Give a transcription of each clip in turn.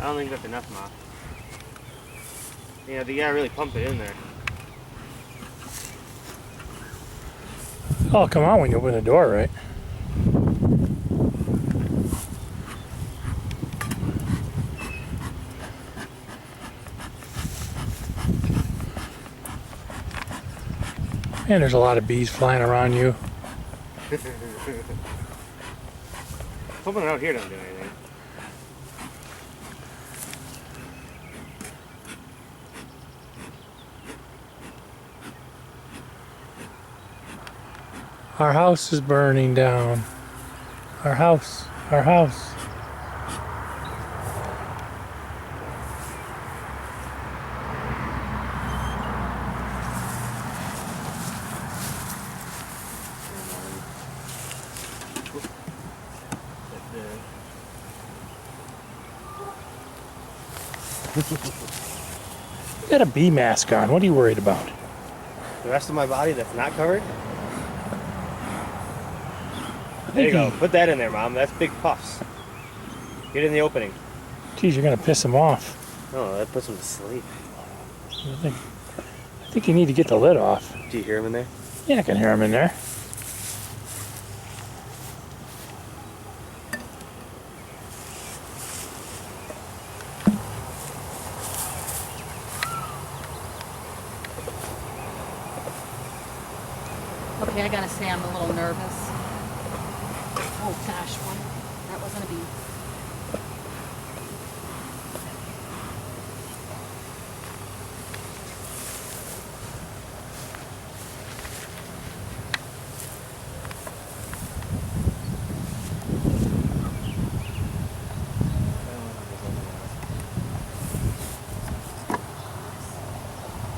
I don't think that's enough, Ma. Yeah, you gotta really pump it in there. Oh, come on when you open the door, right? Man, there's a lot of bees flying around you. Pumping it out here doesn't do anything. Our house is burning down. Our house. Our house. You got a bee mask on. What are you worried about? The rest of my body that's not covered? I There you think go. Put that in there, Mom. That's big puffs. Get in the opening. Geez, you're gonna piss him off. No, that puts him to sleep. I think you need to get the lid off. Do you hear him in there? Yeah, I can hear him in there. Okay, I gotta say I'm a little nervous. Oh gosh, that wasn't a bee.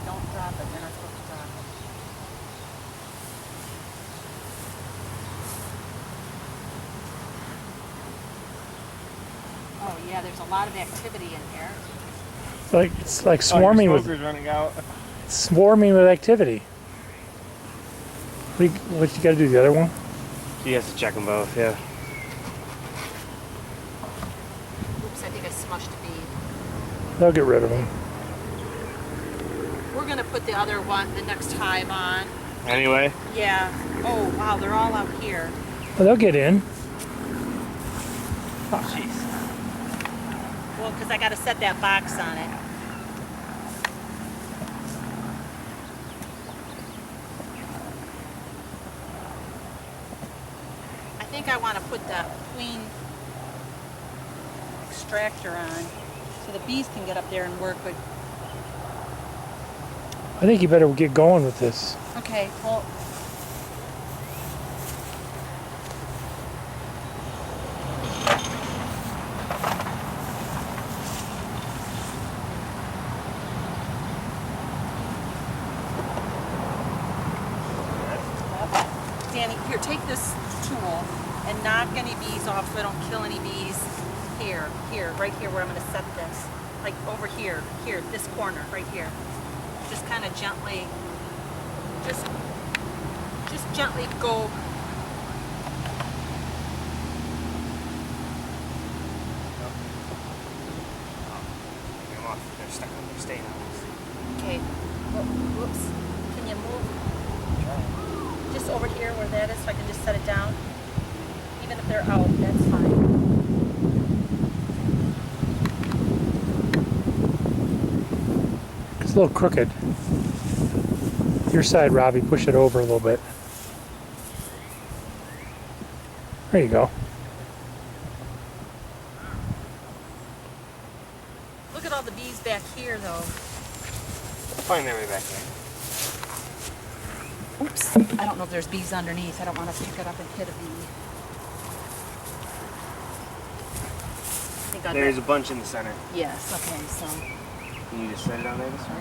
Don't drop it, you're not supposed to drop it. Oh yeah, there's a lot of activity in here. It's like swarming with running out. swarming with activity. What you got to do? The other one? She has to check them both, yeah. Oops, I think I smushed a bee. They'll get rid of them. We're gonna put the other one, the next hive on. Anyway, Yeah. Oh wow, they're all out here. Well, they'll get in. jeez. Well, because I gotta set that box on it. I think I want to put the queen extractor on so the bees can get up there and work with. I think you better get going with this. Okay, well. Danny, here, take this tool and knock any bees off so I don't kill any bees. Here, right here where I'm going to set this. Like over here, this corner, right here. Just kind of gently, just gently go. Get them off. They're stuck on their staying on. Okay, whoops, can you move? Just over here where that is so I can just set it down. Even if they're out, that's fine. It's a little crooked. Your side, Robbie. Push it over a little bit. There you go. Look at all the bees back here though. Find their way back there. Oops, I don't know if there's bees underneath. I don't want to pick it up and hit a bee. I think I'll There's a bunch in the center. Yes, okay, so. Can you just set it on there this way?